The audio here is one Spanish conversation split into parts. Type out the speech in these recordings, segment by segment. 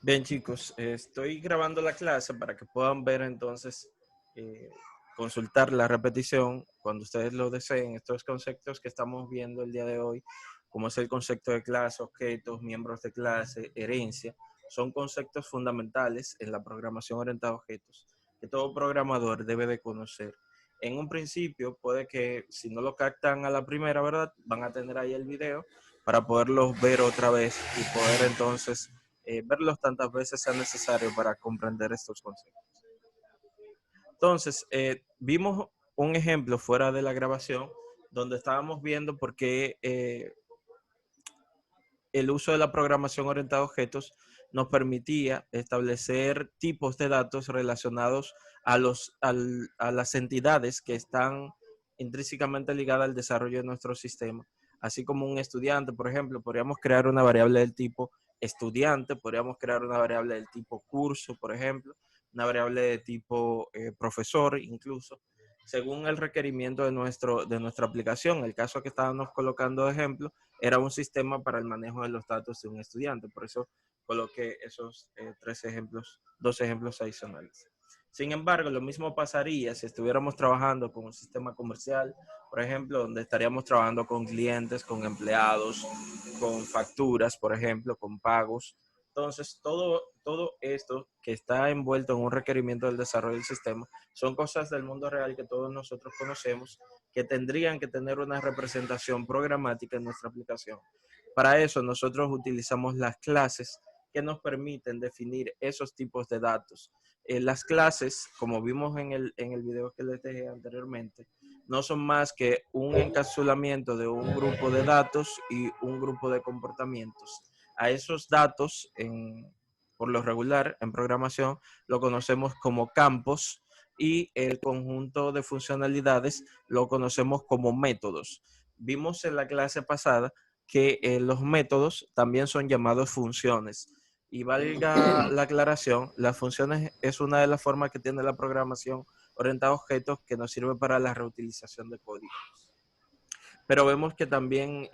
Bien, chicos, estoy grabando la clase para que puedan ver entonces, eh, consultar la repetición cuando ustedes lo deseen. Estos conceptos que estamos viendo el día de hoy, como es el concepto de clase, objetos, miembros de clase, herencia, son conceptos fundamentales en la programación orientada a objetos que todo programador debe de conocer. En un principio, puede que si no lo captan a la primera, ¿verdad? Van a tener ahí el video para poderlos ver otra vez y poder entonces verlos tantas veces sea necesario para comprender estos conceptos. Entonces, vimos un ejemplo fuera de la grabación donde estábamos viendo por qué el uso de la programación orientada a objetos nos permitía establecer tipos de datos relacionados a las entidades que están intrínsecamente ligadas al desarrollo de nuestro sistema. Así como un estudiante, por ejemplo, podríamos crear una variable del tipo estudiante, podríamos crear una variable del tipo curso, por ejemplo, una variable de tipo profesor incluso, según el requerimiento de nuestra aplicación. El caso que estábamos colocando de ejemplo era un sistema para el manejo de los datos de un estudiante. Por eso coloqué esos dos ejemplos adicionales. Sin embargo, lo mismo pasaría si estuviéramos trabajando con un sistema comercial, por ejemplo, donde estaríamos trabajando con clientes, con empleados, con facturas, por ejemplo, con pagos. Entonces, todo esto que está envuelto en un requerimiento del desarrollo del sistema son cosas del mundo real que todos nosotros conocemos, que tendrían que tener una representación programática en nuestra aplicación. Para eso nosotros utilizamos las clases que nos permiten definir esos tipos de datos. Las clases, como vimos en el video que les dejé anteriormente, no son más que un encapsulamiento de un grupo de datos y un grupo de comportamientos. A esos datos, por lo regular, en programación, lo conocemos como campos y el conjunto de funcionalidades lo conocemos como métodos. Vimos en la clase pasada que los métodos también son llamados funciones. Y valga la aclaración, las funciones es una de las formas que tiene la programación orientada a objetos que nos sirve para la reutilización de código. Pero vemos que también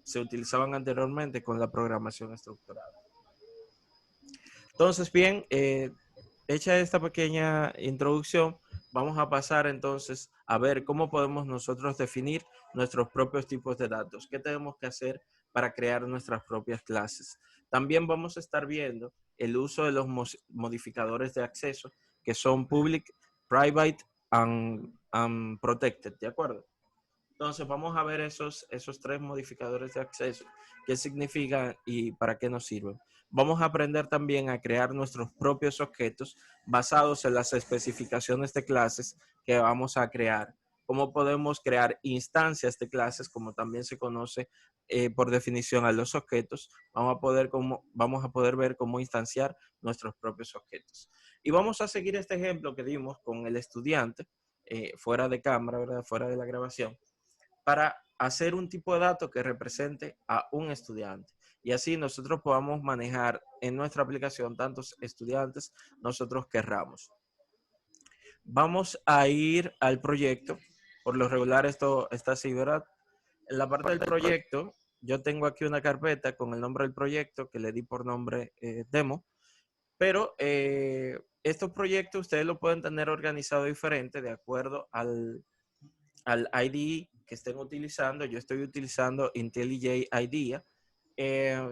se utilizaban anteriormente con la programación estructurada. Entonces, bien, hecha esta pequeña introducción, vamos a pasar entonces a ver cómo podemos nosotros definir nuestros propios tipos de datos. ¿Qué tenemos que hacer para crear nuestras propias clases? También vamos a estar viendo el uso de los modificadores de acceso que son public, private and protected, ¿de acuerdo? Entonces vamos a ver esos tres modificadores de acceso, qué significan y para qué nos sirven. Vamos a aprender también a crear nuestros propios objetos basados en las especificaciones de clases que vamos a crear. Cómo podemos crear instancias de clases, como también se conoce por definición a los objetos. Vamos a poder ver cómo instanciar nuestros propios objetos. Y vamos a seguir este ejemplo que dimos con el estudiante, fuera de cámara, ¿verdad? Fuera de la grabación, para hacer un tipo de dato que represente a un estudiante. Y así nosotros podamos manejar en nuestra aplicación tantos estudiantes nosotros querramos. Vamos a ir al proyecto. Por lo regular esto está así, ¿verdad? En la parte del proyecto, yo tengo aquí una carpeta con el nombre del proyecto que le di por nombre demo. Pero estos proyectos ustedes lo pueden tener organizado diferente de acuerdo al IDE que estén utilizando. Yo estoy utilizando IntelliJ IDEA.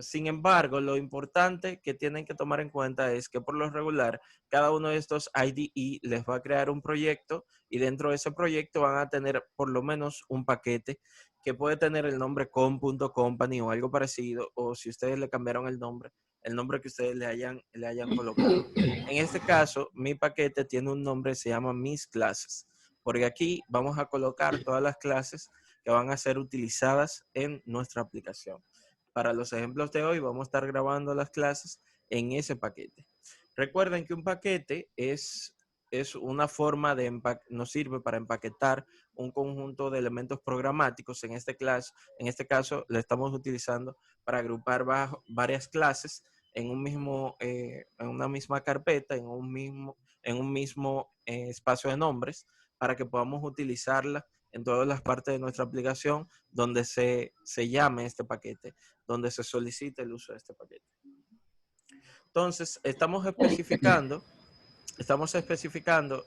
Sin embargo, lo importante que tienen que tomar en cuenta es que por lo regular, cada uno de estos IDE les va a crear un proyecto y dentro de ese proyecto van a tener por lo menos un paquete que puede tener el nombre com.company o algo parecido, o si ustedes le cambiaron el nombre que ustedes le hayan colocado. En este caso, mi paquete tiene un nombre, se llama Mis Clases, porque aquí vamos a colocar todas las clases que van a ser utilizadas en nuestra aplicación. Para los ejemplos de hoy vamos a estar grabando las clases en ese paquete. Recuerden que un paquete es una forma nos sirve para empaquetar un conjunto de elementos programáticos. En este caso, lo estamos utilizando para agrupar varias clases en una misma carpeta, en un mismo espacio de nombres, para que podamos utilizarla en todas las partes de nuestra aplicación donde se llame este paquete, donde se solicite el uso de este paquete. Entonces, estamos especificando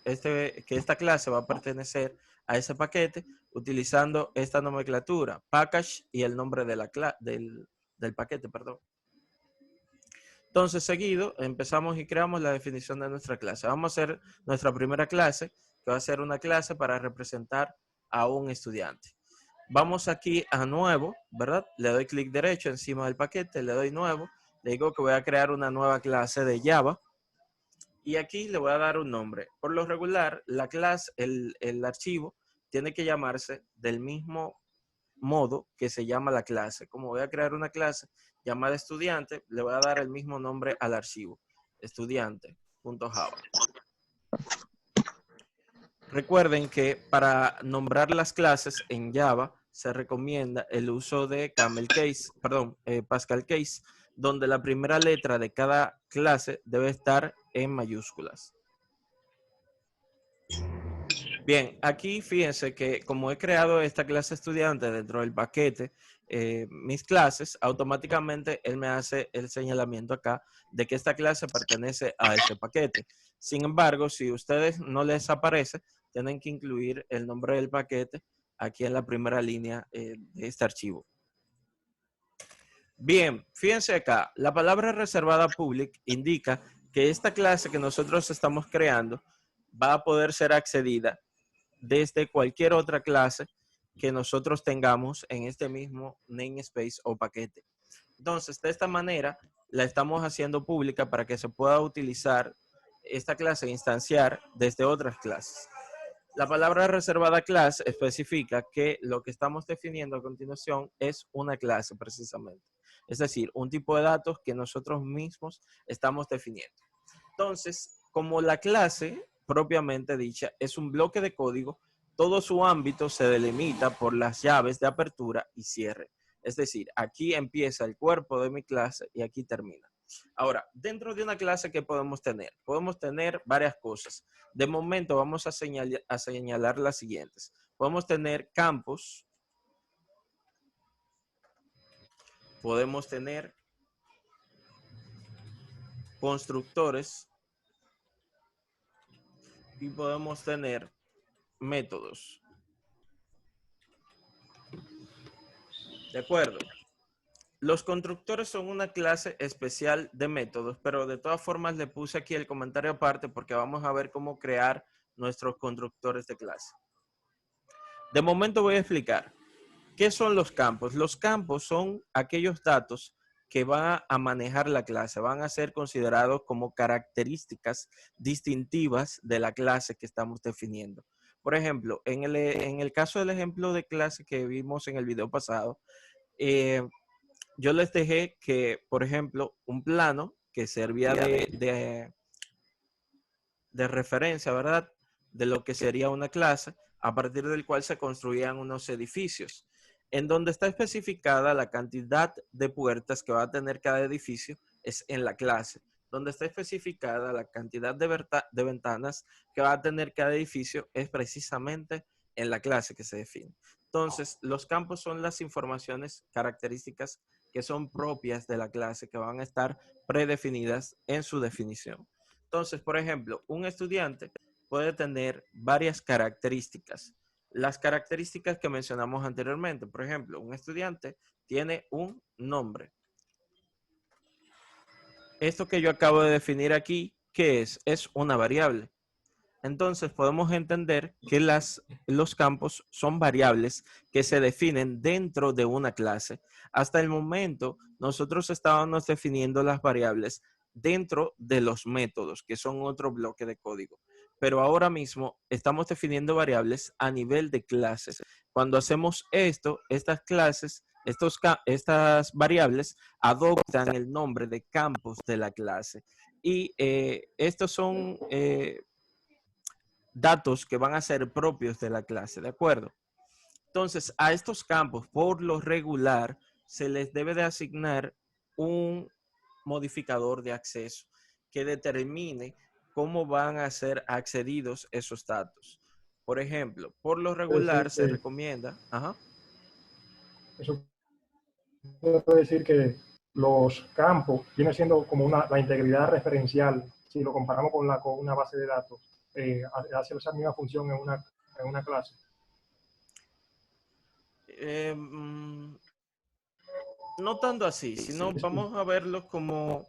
que esta clase va a pertenecer a ese paquete utilizando esta nomenclatura, package y el nombre de del paquete, perdón. Entonces, seguido, empezamos y creamos la definición de nuestra clase. Vamos a hacer nuestra primera clase, que va a ser una clase para representar a un estudiante. Vamos aquí a nuevo, ¿verdad? Le doy clic derecho encima del paquete, le doy nuevo, le digo que voy a crear una nueva clase de Java y aquí le voy a dar un nombre. Por lo regular, la clase, el archivo tiene que llamarse del mismo modo que se llama la clase. Como voy a crear una clase llamada estudiante, le voy a dar el mismo nombre al archivo, estudiante.java. Recuerden que para nombrar las clases en Java se recomienda el uso de Pascal Case, donde la primera letra de cada clase debe estar en mayúsculas. Bien, aquí fíjense que como he creado esta clase estudiante dentro del paquete, mis clases, automáticamente él me hace el señalamiento acá de que esta clase pertenece a ese paquete. Sin embargo, si a ustedes no les aparece, tienen que incluir el nombre del paquete aquí en la primera línea de este archivo. Bien, fíjense acá, la palabra reservada public indica que esta clase que nosotros estamos creando va a poder ser accedida desde cualquier otra clase que nosotros tengamos en este mismo namespace o paquete. Entonces, de esta manera, la estamos haciendo pública para que se pueda utilizar esta clase, instanciar desde otras clases. La palabra reservada class especifica que lo que estamos definiendo a continuación es una clase precisamente. Es decir, un tipo de datos que nosotros mismos estamos definiendo. Entonces, como la clase propiamente dicha es un bloque de código, todo su ámbito se delimita por las llaves de apertura y cierre. Es decir, aquí empieza el cuerpo de mi clase y aquí termina. Ahora, dentro de una clase, ¿qué podemos tener? Podemos tener varias cosas. De momento vamos a señalar las siguientes. Podemos tener campos, podemos tener constructores y podemos tener métodos. ¿De acuerdo? Los constructores son una clase especial de métodos, pero de todas formas le puse aquí el comentario aparte porque vamos a ver cómo crear nuestros constructores de clase. De momento voy a explicar qué son los campos. Los campos son aquellos datos que van a manejar la clase, van a ser considerados como características distintivas de la clase que estamos definiendo. Por ejemplo, en el caso del ejemplo de clase que vimos en el video pasado, yo les dejé que, por ejemplo, un plano que servía de referencia, ¿verdad? De lo que sería una clase, a partir del cual se construían unos edificios, en donde está especificada la cantidad de puertas que va a tener cada edificio es en la clase, donde está especificada la cantidad de ventanas que va a tener cada edificio es precisamente en la clase que se define. Entonces, los campos son las informaciones características que son propias de la clase, que van a estar predefinidas en su definición. Entonces, por ejemplo, un estudiante puede tener varias características. Las características que mencionamos anteriormente, por ejemplo, un estudiante tiene un nombre. Esto que yo acabo de definir aquí, ¿qué es? Es una variable. Entonces podemos entender que los campos son variables que se definen dentro de una clase. Hasta el momento, nosotros estábamos definiendo las variables dentro de los métodos, que son otro bloque de código. Pero ahora mismo estamos definiendo variables a nivel de clases. Cuando hacemos esto, estas clases, estas variables adoptan el nombre de campos de la clase. Y estos son datos que van a ser propios de la clase, ¿de acuerdo? Entonces, a estos campos, por lo regular, se les debe de asignar un modificador de acceso que determine cómo van a ser accedidos esos datos. Por ejemplo, por lo regular se recomienda, eso puede decir que los campos viene siendo como la integridad referencial, si lo comparamos con una base de datos, hace esa misma función en una clase. No tanto así, Sí, sino sí. vamos a verlo como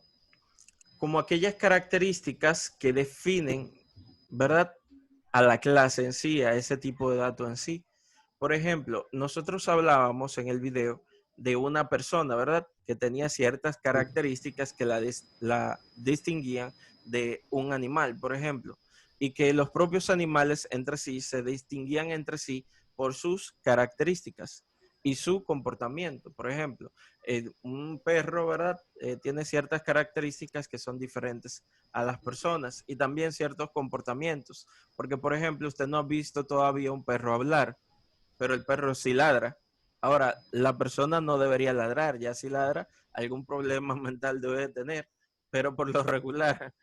aquellas características que definen, ¿verdad?, a la clase en sí, a ese tipo de datos en sí. Por ejemplo, nosotros hablábamos en el video de una persona, ¿verdad?, que tenía ciertas características que la distinguían de un animal, por ejemplo, y que los propios animales entre sí se distinguían entre sí por sus características y su comportamiento. Por ejemplo, un perro, ¿verdad?, tiene ciertas características que son diferentes a las personas y también ciertos comportamientos. Porque, por ejemplo, usted no ha visto todavía un perro hablar, pero el perro sí ladra. Ahora, la persona no debería ladrar, ya si ladra, algún problema mental debe tener, pero por lo regular,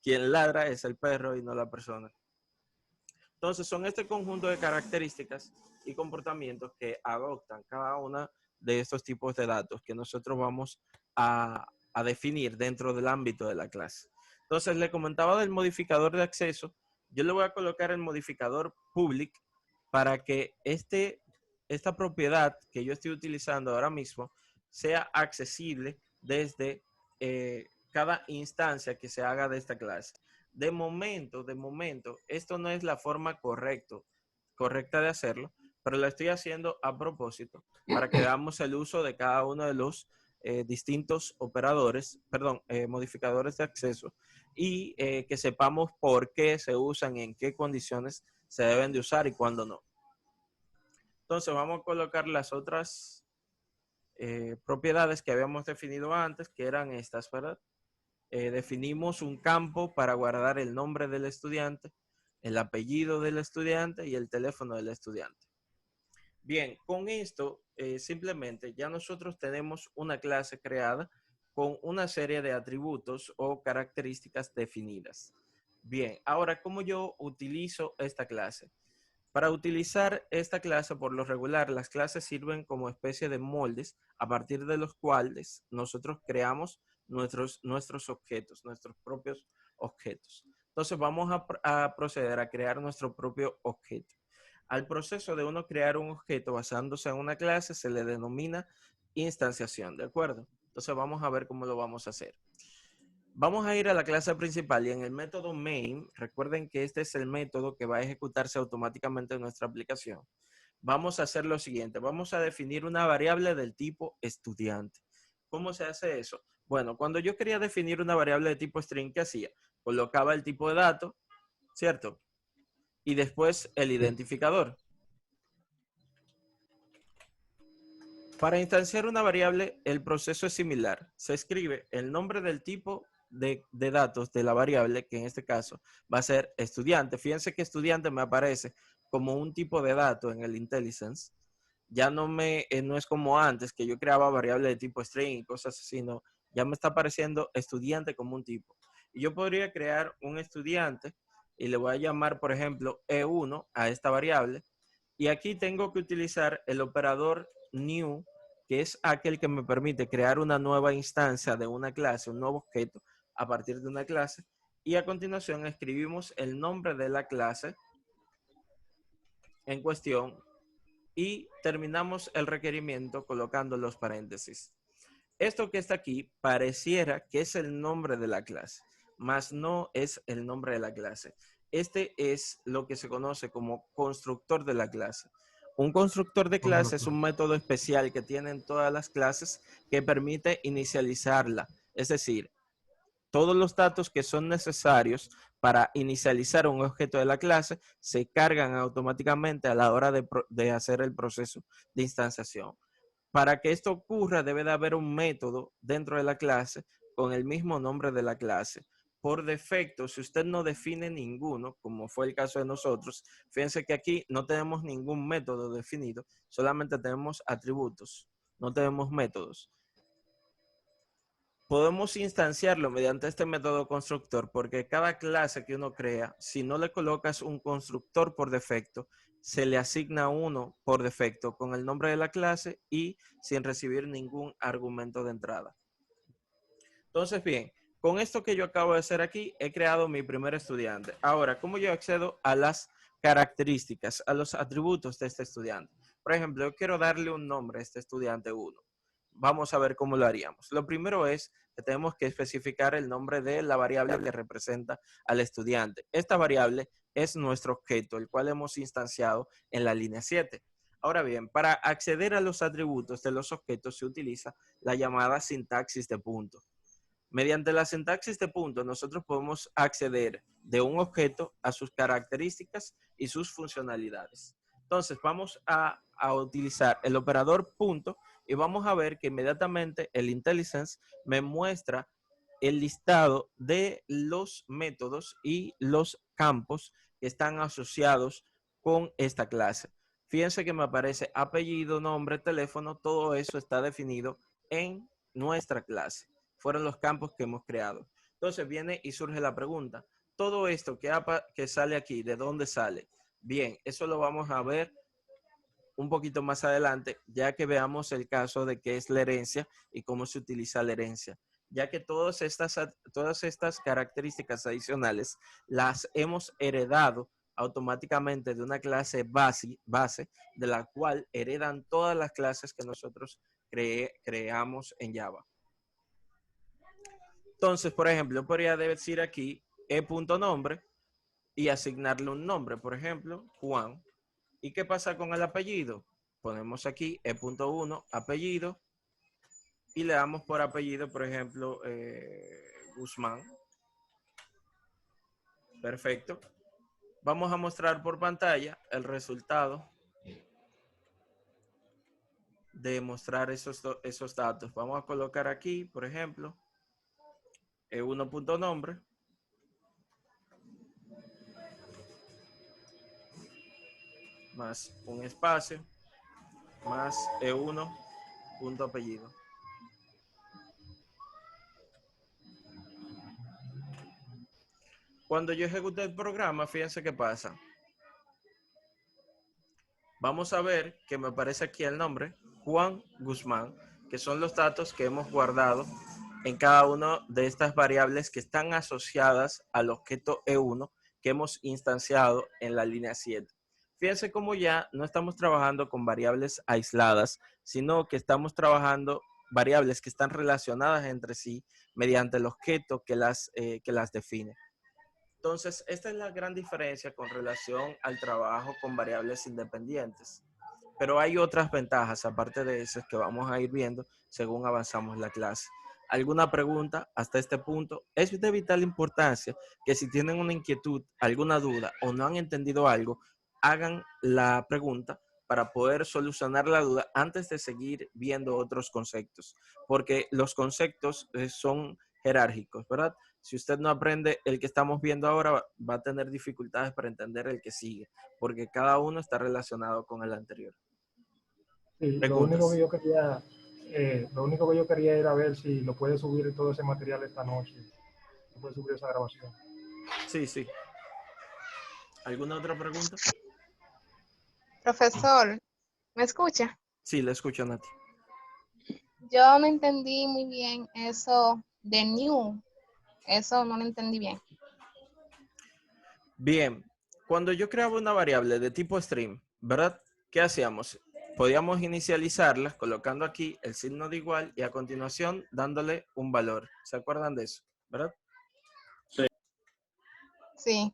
quien ladra es el perro y no la persona. Entonces, son este conjunto de características y comportamientos que adoptan cada una de estos tipos de datos que nosotros vamos a definir dentro del ámbito de la clase. Entonces, le comentaba del modificador de acceso. Yo le voy a colocar el modificador public para que esta propiedad que yo estoy utilizando ahora mismo sea accesible desde cada instancia que se haga de esta clase. De momento, esto no es la forma correcta de hacerlo, pero lo estoy haciendo a propósito para que veamos el uso de cada uno de los distintos modificadores de acceso y que sepamos por qué se usan, en qué condiciones se deben de usar y cuándo no. Entonces vamos a colocar las otras propiedades que habíamos definido antes, que eran estas, ¿verdad? Definimos un campo para guardar el nombre del estudiante, el apellido del estudiante y el teléfono del estudiante. Bien, con esto simplemente ya nosotros tenemos una clase creada con una serie de atributos o características definidas. Bien, ahora, ¿cómo yo utilizo esta clase? Para utilizar esta clase, por lo regular, las clases sirven como especie de moldes a partir de los cuales nosotros creamos nuestros objetos, nuestros propios objetos. Entonces vamos a proceder a crear nuestro propio objeto. Al proceso de uno crear un objeto basándose en una clase se le denomina instanciación, ¿de acuerdo? Entonces vamos a ver cómo lo vamos a hacer. Vamos a ir a la clase principal y en el método main, recuerden que este es el método que va a ejecutarse automáticamente en nuestra aplicación. Vamos a hacer lo siguiente, vamos a definir una variable del tipo estudiante. ¿Cómo se hace eso? Bueno, cuando yo quería definir una variable de tipo string, ¿qué hacía? Colocaba el tipo de dato, ¿cierto? Y después el identificador. Para instanciar una variable, el proceso es similar. Se escribe el nombre del tipo de datos de la variable, que en este caso va a ser estudiante. Fíjense que estudiante me aparece como un tipo de dato en el IntelliSense. Ya no es como antes, que yo creaba variables de tipo string y cosas así, no. Ya me está apareciendo estudiante como un tipo. Y yo podría crear un estudiante y le voy a llamar, por ejemplo, E1 a esta variable. Y aquí tengo que utilizar el operador new, que es aquel que me permite crear una nueva instancia de una clase, un nuevo objeto a partir de una clase. Y a continuación escribimos el nombre de la clase en cuestión y terminamos el requerimiento colocando los paréntesis. Esto que está aquí pareciera que es el nombre de la clase, mas no es el nombre de la clase. Este es lo que se conoce como constructor de la clase. Un constructor de clase es un método especial que tienen todas las clases que permite inicializarla. Es decir, todos los datos que son necesarios para inicializar un objeto de la clase se cargan automáticamente a la hora de hacer el proceso de instanciación. Para que esto ocurra, debe de haber un método dentro de la clase con el mismo nombre de la clase. Por defecto, si usted no define ninguno, como fue el caso de nosotros, fíjense que aquí no tenemos ningún método definido, solamente tenemos atributos, no tenemos métodos. Podemos instanciarlo mediante este método constructor porque cada clase que uno crea, si no le colocas un constructor por defecto, se le asigna uno por defecto con el nombre de la clase y sin recibir ningún argumento de entrada. Entonces, bien, con esto que yo acabo de hacer aquí, he creado mi primer estudiante. Ahora, ¿cómo yo accedo a las características, a los atributos de este estudiante? Por ejemplo, yo quiero darle un nombre a este estudiante 1. Vamos a ver cómo lo haríamos. Lo primero es que tenemos que especificar el nombre de la variable que representa al estudiante. Esta variable es nuestro objeto, el cual hemos instanciado en la línea 7. Ahora bien, para acceder a los atributos de los objetos se utiliza la llamada sintaxis de punto. Mediante la sintaxis de punto, nosotros podemos acceder de un objeto a sus características y sus funcionalidades. Entonces, vamos a utilizar el operador punto y vamos a ver que inmediatamente el IntelliSense me muestra el listado de los métodos y los campos que están asociados con esta clase. Fíjense que me aparece apellido, nombre, teléfono, todo eso está definido en nuestra clase. Fueron los campos que hemos creado. Entonces viene y surge la pregunta, todo esto que sale aquí, ¿de dónde sale? Bien, eso lo vamos a ver un poquito más adelante, ya que veamos el caso de qué es la herencia y cómo se utiliza la herencia, ya que todas estas características adicionales las hemos heredado automáticamente de una clase base de la cual heredan todas las clases que nosotros creamos en Java. Entonces, por ejemplo, yo podría decir aquí e.nombre y asignarle un nombre, por ejemplo, Juan. ¿Y qué pasa con el apellido? Ponemos aquí e.1, apellido, y le damos por apellido, por ejemplo, Guzmán. Perfecto. Vamos a mostrar por pantalla el resultado de mostrar esos datos. Vamos a colocar aquí, por ejemplo, e1.nombre. Más un espacio, más E1, punto apellido. Cuando yo ejecute el programa, fíjense qué pasa. Vamos a ver que me aparece aquí el nombre, Juan Guzmán, que son los datos que hemos guardado en cada una de estas variables que están asociadas al objeto E1 que hemos instanciado en la línea 7. Fíjense cómo ya no estamos trabajando con variables aisladas, sino que estamos trabajando variables que están relacionadas entre sí mediante el objeto que las define. Entonces, esta es la gran diferencia con relación al trabajo con variables independientes. Pero hay otras ventajas, aparte de esas, que vamos a ir viendo según avanzamos la clase. ¿Alguna pregunta hasta este punto? Es de vital importancia que si tienen una inquietud, alguna duda o no han entendido algo, hagan la pregunta para poder solucionar la duda antes de seguir viendo otros conceptos, porque los conceptos son jerárquicos, ¿verdad? Si usted no aprende el que estamos viendo ahora, va a tener dificultades para entender el que sigue, porque cada uno está relacionado con el anterior. Sí, lo único que yo quería era ver si lo puede subir todo ese material esta noche. ¿Se puede subir esa grabación? Sí, sí. ¿Alguna otra pregunta? Profesor, ¿me escucha? Sí, le escucho a Nati. Yo no entendí muy bien eso de new. Eso no lo entendí bien. Bien, cuando yo creaba una variable de tipo string, ¿verdad? ¿Qué hacíamos? Podíamos inicializarla colocando aquí el signo de igual y a continuación dándole un valor. ¿Se acuerdan de eso? ¿Verdad? Sí.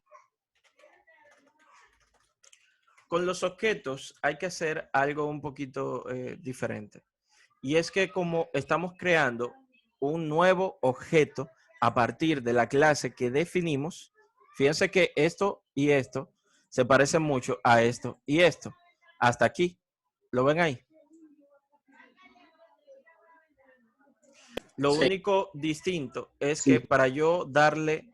Con los objetos hay que hacer algo un poquito diferente. Y es que como estamos creando un nuevo objeto a partir de la clase que definimos, fíjense que esto y esto se parecen mucho a esto y esto. Hasta aquí. ¿Lo ven ahí? Lo único distinto es que para yo darle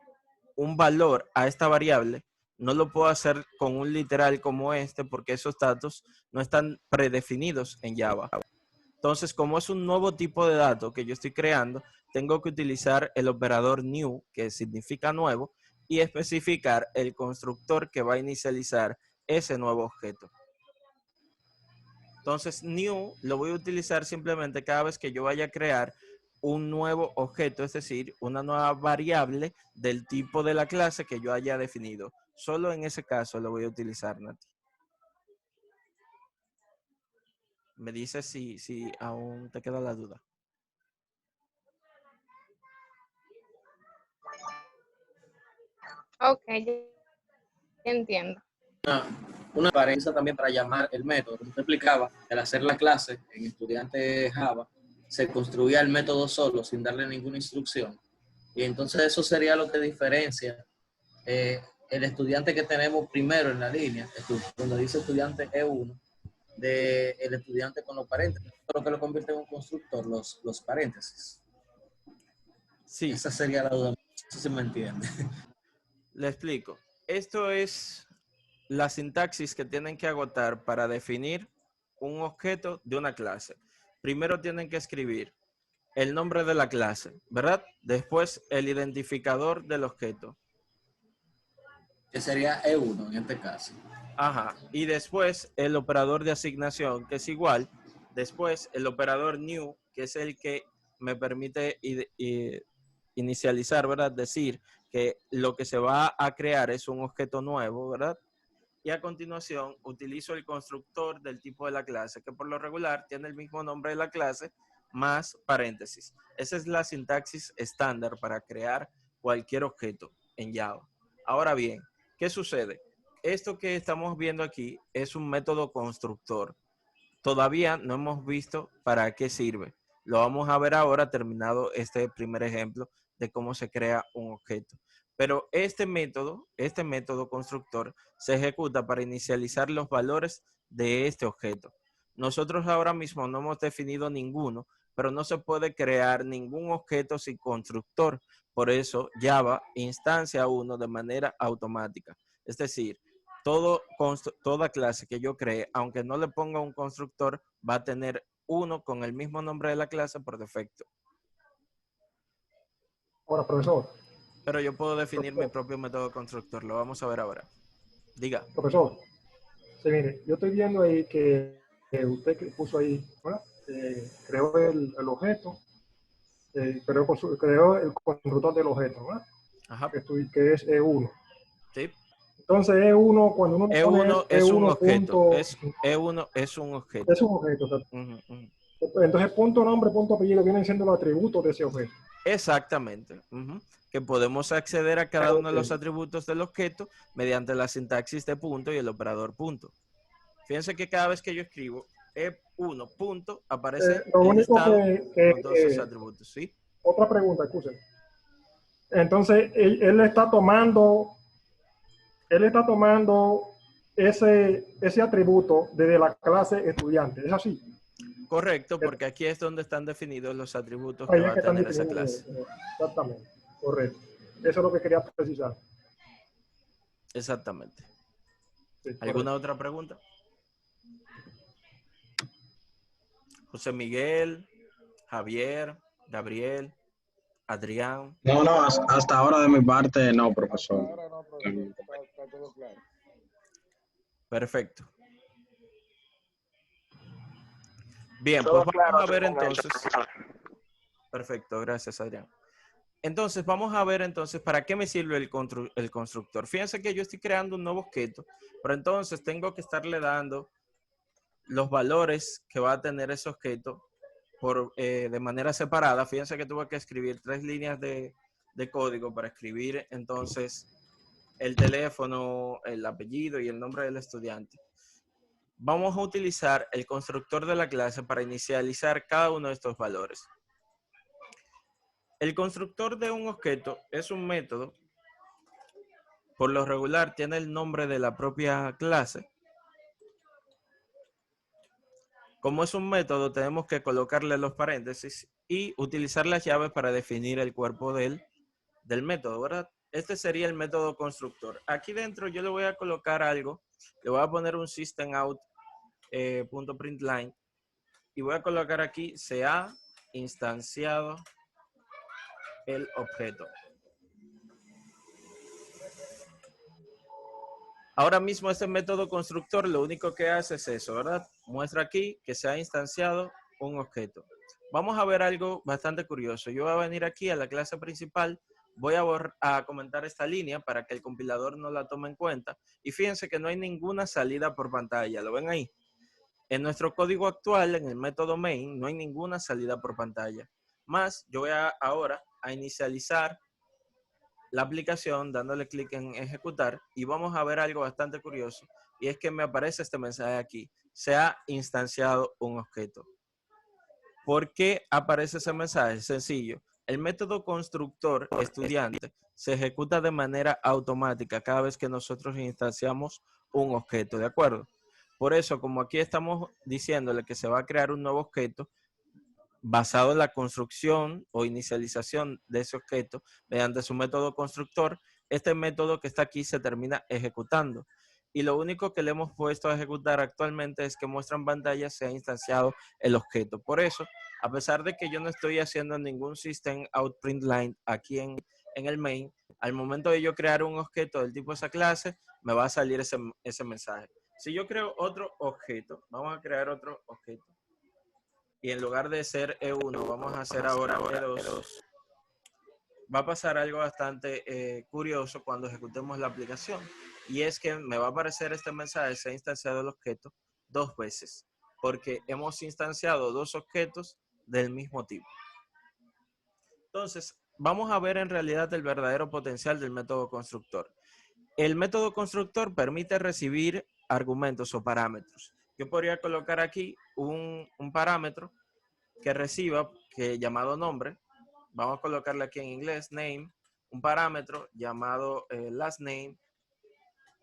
un valor a esta variable, no lo puedo hacer con un literal como este porque esos datos no están predefinidos en Java. Entonces, como es un nuevo tipo de dato que yo estoy creando, tengo que utilizar el operador new, que significa nuevo, y especificar el constructor que va a inicializar ese nuevo objeto. Entonces, new lo voy a utilizar simplemente cada vez que yo vaya a crear un nuevo objeto, es decir, una nueva variable del tipo de la clase que yo haya definido. Solo en ese caso lo voy a utilizar, Nati. Me dices si aún te queda la duda. Ok, ya entiendo. Una apariencia también para llamar el método. Como te explicaba, al hacer la clase en estudiante Java, se construía el método solo, sin darle ninguna instrucción. Y entonces eso sería lo que diferencia el estudiante que tenemos primero en la línea, cuando dice estudiante E1, del estudiante con los paréntesis. Lo que lo convierte en un constructor, los paréntesis. Sí. Esa sería la duda. No sé si me entiende. Le explico. Esto es la sintaxis que tienen que agotar para definir un objeto de una clase. Primero tienen que escribir el nombre de la clase, ¿verdad? Después el identificador del objeto. Que sería E1 en este caso. Ajá. Y después el operador de asignación, que es igual. Después el operador new, que es el que me permite inicializar, ¿verdad? Decir que lo que se va a crear es un objeto nuevo, ¿verdad? Y a continuación utilizo el constructor del tipo de la clase, que por lo regular tiene el mismo nombre de la clase más paréntesis. Esa es la sintaxis estándar para crear cualquier objeto en Java. Ahora bien, ¿qué sucede? Esto que estamos viendo aquí es un método constructor. Todavía no hemos visto para qué sirve. Lo vamos a ver ahora terminado este primer ejemplo de cómo se crea un objeto. Pero este método constructor se ejecuta para inicializar los valores de este objeto. Nosotros ahora mismo no hemos definido ninguno, pero no se puede crear ningún objeto sin constructor. Por eso Java instancia uno de manera automática. Es decir, toda clase que yo cree, aunque no le ponga un constructor, va a tener uno con el mismo nombre de la clase por defecto. Ahora, profesor. Pero yo puedo definir mi propio método constructor. Lo vamos a ver ahora. Diga. Profesor, sí, mire, yo estoy viendo ahí que usted puso ahí, ¿verdad? Creó el objeto, creó el constructor del objeto, ¿verdad? Ajá. Que es E1. Sí. Entonces E1, cuando uno E1 pone es E1 un objeto. punto, E1 es un objeto. Es un objeto. O sea, Uh-huh. entonces punto nombre, punto apellido vienen siendo los atributos de ese objeto. Exactamente. Que podemos acceder a cada uno de los atributos del objeto mediante la sintaxis de punto y el operador punto. Fíjense que cada vez que yo escribo E1 punto, aparece lo el único listado que con todos esos atributos, ¿sí? Otra pregunta, escúcheme. Entonces, él está tomando ese atributo desde la clase estudiante, ¿es así? Correcto, porque aquí es donde están definidos los atributos Ahí que es va que a están tener esa definidos. clase. Exactamente, correcto. Eso es lo que quería precisar. Exactamente. Sí, ¿Alguna otra pregunta? José Miguel, Javier, Gabriel, Adrián. No, hasta ahora de mi parte no, profesor. Ahora no, profesor, está todo claro. Perfecto. Bien, pues vamos a ver entonces. Perfecto, gracias, Adrián. Entonces, vamos a ver entonces para qué me sirve el constructor. Fíjense que yo estoy creando un nuevo objeto, pero entonces tengo que estarle dando los valores que va a tener ese objeto de manera separada. Fíjense que tuve que escribir 3 líneas de código para escribir entonces el teléfono, el apellido y el nombre del estudiante. Vamos a utilizar el constructor de la clase para inicializar cada uno de estos valores. El constructor de un objeto es un método. Por lo regular tiene el nombre de la propia clase. Como es un método, tenemos que colocarle los paréntesis y utilizar las llaves para definir el cuerpo del método, ¿verdad? Este sería el método constructor. Aquí dentro yo le voy a colocar algo. Le voy a poner un systemout.println y voy a colocar aquí se ha instanciado el objeto. Ahora mismo este método constructor lo único que hace es eso, ¿verdad? Muestra aquí que se ha instanciado un objeto. vamos a ver algo bastante curioso. Yo voy a venir aquí a la clase principal, voy a comentar esta línea para que el compilador no la tome en cuenta. Y fíjense que no hay ninguna salida por pantalla, ¿lo ven ahí? En nuestro código actual, en el método main, no hay ninguna salida por pantalla. Más, yo voy ahora a inicializar la aplicación dándole clic en ejecutar y vamos a ver algo bastante curioso y es que me aparece este mensaje aquí. Se ha instanciado un objeto. ¿Por qué aparece ese mensaje? Sencillo. El método constructor estudiante se ejecuta de manera automática cada vez que nosotros instanciamos un objeto, ¿de acuerdo? Por eso, como aquí estamos diciéndole que se va a crear un nuevo objeto, basado en la construcción o inicialización de ese objeto mediante su método constructor, este método que está aquí se termina ejecutando. Y lo único que le hemos puesto a ejecutar actualmente es que muestra en pantalla se ha instanciado el objeto. Por eso, a pesar de que yo no estoy haciendo ningún system out print line aquí en el main, al momento de yo crear un objeto del tipo de esa clase, me va a salir ese mensaje. Si yo creo otro objeto, vamos a crear otro objeto. Y en lugar de ser E1, vamos a hacer ahora E2. Va a pasar algo bastante curioso cuando ejecutemos la aplicación. Y es que me va a aparecer este mensaje, se ha instanciado el objeto 2 veces. Porque hemos instanciado 2 objetos del mismo tipo. Entonces, vamos a ver en realidad el verdadero potencial del método constructor. El método constructor permite recibir argumentos o parámetros. Yo podría colocar aquí un parámetro que reciba, que llamado nombre, vamos a colocarle aquí en inglés, name, un parámetro llamado last name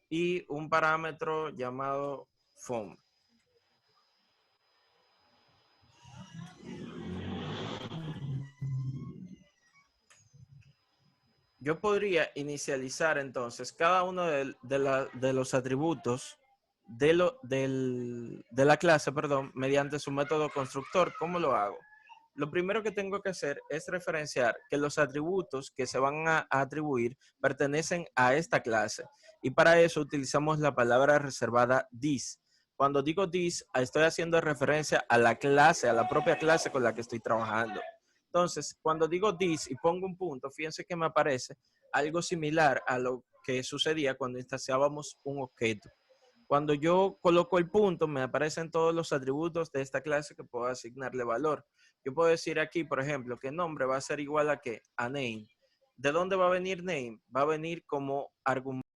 y un parámetro llamado phone. Yo podría inicializar entonces cada uno de los atributos de la clase, perdón, mediante su método constructor. ¿Cómo lo hago? Lo primero que tengo que hacer es referenciar que los atributos que se van a atribuir pertenecen a esta clase. Y para eso utilizamos la palabra reservada this. Cuando digo this, estoy haciendo referencia a la clase, a la propia clase con la que estoy trabajando. Entonces, cuando digo this y pongo un punto, fíjense que me aparece algo similar a lo que sucedía cuando instanciábamos un objeto. Cuando yo coloco el punto, me aparecen todos los atributos de esta clase que puedo asignarle valor. Yo puedo decir aquí, por ejemplo, que nombre va a ser igual a ¿qué? A name. ¿De dónde va a venir name? Va a venir como argumento